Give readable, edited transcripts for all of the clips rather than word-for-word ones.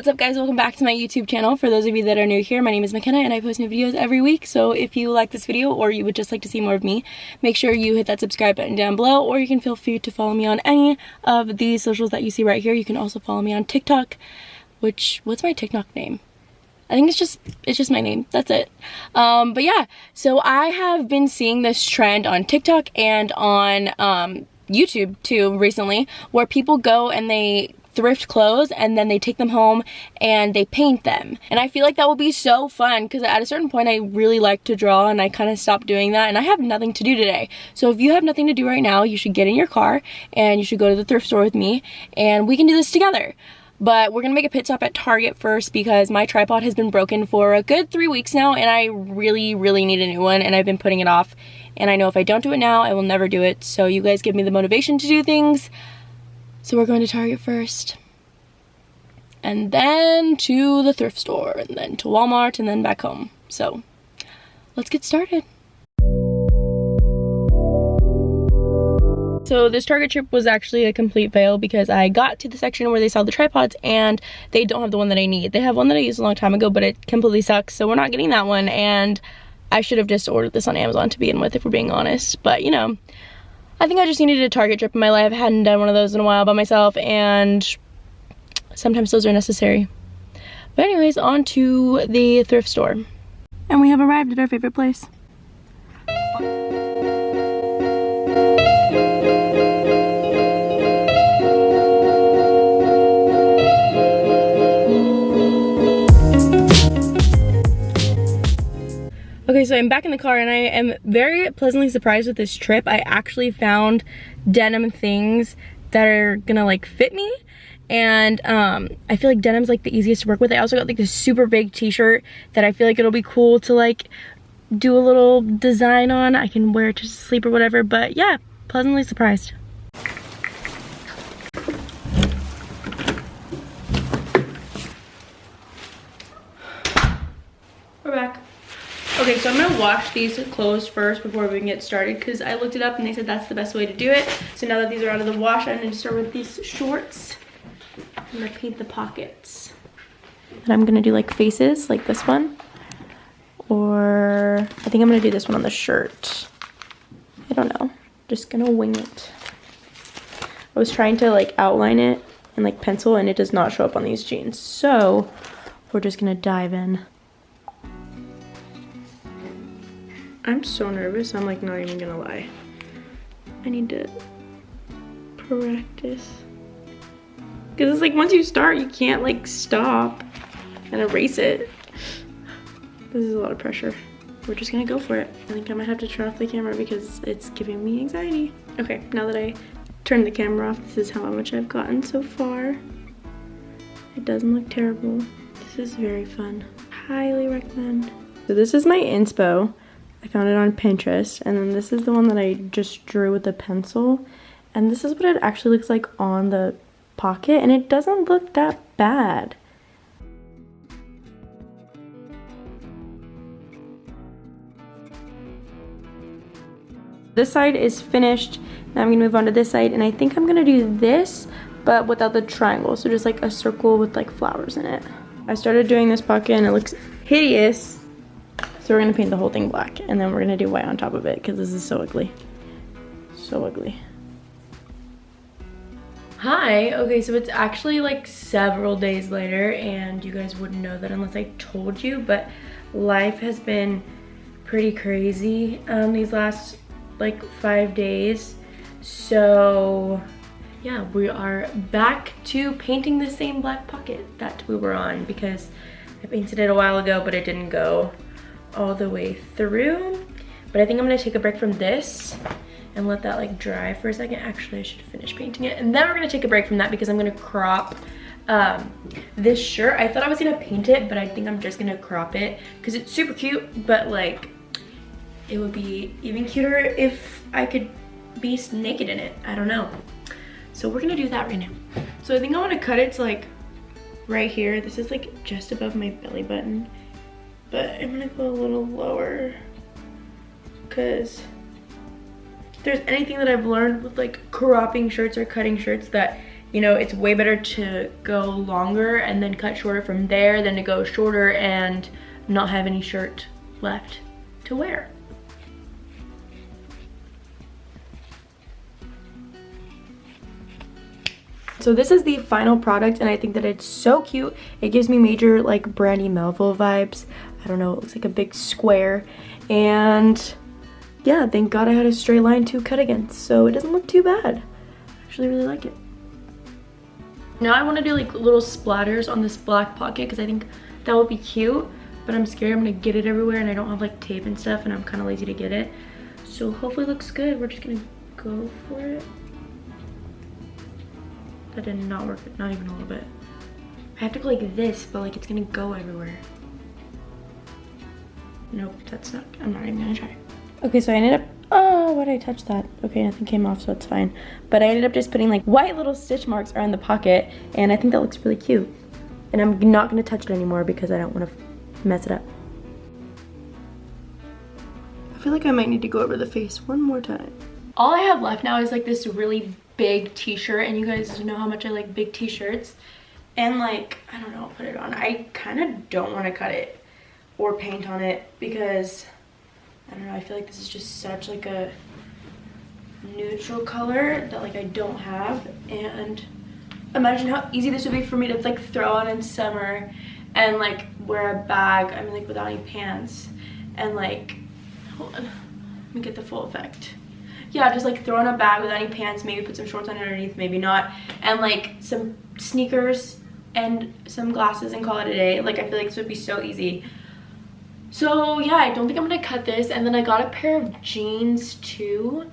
What's up guys, welcome back to my YouTube channel. For those of you that are new here, my name is McKenna and I post new videos every week. So if you like this video or you would just like to see more of me, make sure you hit that subscribe button down below, or you can feel free to follow me on any of these socials that you see right here. You can also follow me on TikTok, what's my TikTok name? I think it's just my name, that's it. But yeah, so I have been seeing this trend on TikTok and on YouTube too recently, where people go and they thrift clothes and then they take them home and they paint them. And I feel like that will be so fun because at a certain point I really like to draw and I kind of stopped doing that, and I have nothing to do today. So if you have nothing to do right now, you should get in your car and you should go to the thrift store with me and we can do this together. But we're gonna make a pit stop at Target first because my tripod has been broken for a good 3 weeks now and I really need a new one, and I've been putting it off. And I know if I don't do it now, I will never do it. So you guys give me the motivation to do things. So we're going to Target first, and then to the thrift store, and then to Walmart, and then back home. So let's get started. So this Target trip was actually a complete fail because I got to the section where they sell the tripods and they don't have the one that I need. They have one that I used a long time ago, but it completely sucks, so we're not getting that one. And I should have just ordered this on Amazon to begin with, if we're being honest. But you know, I think I just needed a Target trip in my life. I hadn't done one of those in a while by myself, and sometimes those are necessary. But anyways, on to the thrift store. And we have arrived at our favorite place. Okay, so I'm back in the car and I am very pleasantly surprised with this trip. I actually found denim things that are gonna like fit me, and I feel like denim's like the easiest to work with. I also got like this super big t-shirt that I feel like it'll be cool to like do a little design on. I can wear it to sleep or whatever, but yeah, pleasantly surprised. We're back. Okay, so I'm gonna wash these clothes first before we can get started because I looked it up and they said that's the best way to do it. So now that these are out of the wash, I'm gonna start with these shorts. I'm gonna paint the pockets. And I'm gonna do like faces, like this one. Or I think I'm gonna do this one on the shirt. I don't know, just gonna wing it. I was trying to like outline it and like pencil, and it does not show up on these jeans. So we're just gonna dive in. I'm so nervous, I'm like not even gonna lie. I need to practice. Cause it's like once you start, you can't like stop and erase it. This is a lot of pressure. We're just gonna go for it. I think I might have to turn off the camera because it's giving me anxiety. Okay, now that I turned the camera off, this is how much I've gotten so far. It doesn't look terrible. This is very fun. Highly recommend. So this is my inspo. I found it on Pinterest, and then this is the one that I just drew with a pencil, and this is what it actually looks like on the pocket, and it doesn't look that bad. This side is finished. Now I'm gonna move on to this side, and I think I'm gonna do this but without the triangle, so just like a circle with like flowers in it. I started doing this pocket and it looks hideous. So we're gonna paint the whole thing black, and then we're gonna do white on top of it because this is so ugly. So ugly. Hi, okay, so it's actually like several days later, and you guys wouldn't know that unless I told you, but life has been pretty crazy these last like 5 days. So yeah, we are back to painting the same black pocket that we were on because I painted it a while ago, but it didn't go all the way through. But I think I'm gonna take a break from this and let that like dry for a second. Actually, I should finish painting it, and then we're gonna take a break from that because I'm gonna crop this shirt. I thought I was gonna paint it, but I think I'm just gonna crop it because it's super cute, but like it would be even cuter if I could be naked in it. I don't know. So we're gonna do that right now. So I think I want to cut it to like right here. This is like just above my belly button, but I'm gonna go a little lower because if there's anything that I've learned with like cropping shirts or cutting shirts, that you know, it's way better to go longer and then cut shorter from there than to go shorter and not have any shirt left to wear. So this is the final product, and I think that it's so cute. It gives me major like Brandy Melville vibes. I don't know, it looks like a big square. And yeah, thank God I had a straight line to cut against, so it doesn't look too bad. I actually really like it. Now I want to do like little splatters on this black pocket because I think that would be cute, but I'm scared I'm gonna get it everywhere and I don't have like tape and stuff, and I'm kind of lazy to get it. So hopefully it looks good. We're just gonna go for it. That did not work, not even a little bit. I have to go like this, but like it's gonna go everywhere. Nope, that's not, I'm not even gonna try. Okay, so I ended up, oh, why did I touch that? Okay, nothing came off, so it's fine. But I ended up just putting like white little stitch marks around the pocket, and I think that looks really cute. And I'm not gonna touch it anymore because I don't wanna mess it up. I feel like I might need to go over the face one more time. All I have left now is like this really big t-shirt, and you guys know how much I like big t-shirts. And like, I don't know, I'll put it on. I kind of don't want to cut it or paint on it because, I don't know, I feel like this is just such like a neutral color that like I don't have. And imagine how easy this would be for me to like throw on in summer and like wear a bag, I mean like without any pants, and like, hold on, let me get the full effect. Yeah, just like throw on a bag without any pants, maybe put some shorts on underneath, maybe not, and like some sneakers and some glasses and call it a day. Like I feel like this would be so easy. So yeah, I don't think I'm gonna cut this. And then I got a pair of jeans too,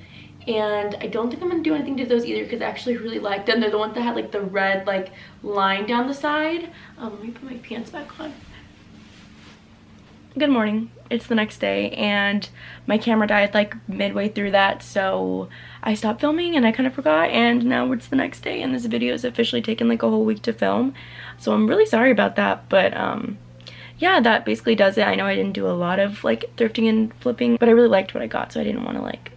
and I don't think I'm gonna do anything to those either because I actually really like them. They're the ones that had like the red like line down the side. Let me put my pants back on. Good morning. It's the next day and my camera died like midway through that, so I stopped filming and I kind of forgot, and now it's the next day and this video is officially taken like a whole week to film. So I'm really sorry about that, but yeah, that basically does it. I know I didn't do a lot of like thrifting and flipping, but I really liked what I got, so I didn't want to like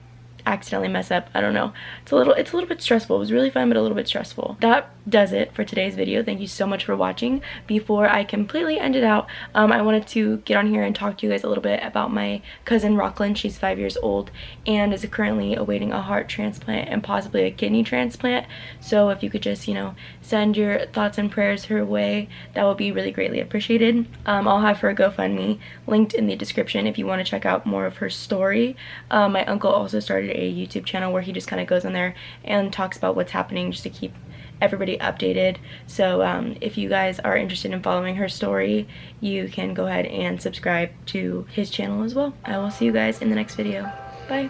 accidentally mess up. I don't know, it's a little bit stressful. It was really fun, but a little bit stressful. That does it for today's video. Thank you so much for watching. Before I completely end it out, I wanted to get on here and talk to you guys a little bit about my cousin Rocklyn. She's 5 years old and is currently awaiting a heart transplant and possibly a kidney transplant. So if you could just, you know, send your thoughts and prayers her way, that would be really greatly appreciated. I'll have her GoFundMe linked in the description if you want to check out more of her story. My uncle also started a YouTube channel where he just kind of goes on there and talks about what's happening just to keep everybody updated. So if you guys are interested in following her story, you can go ahead and subscribe to his channel as well. I will see you guys in the next video. Bye.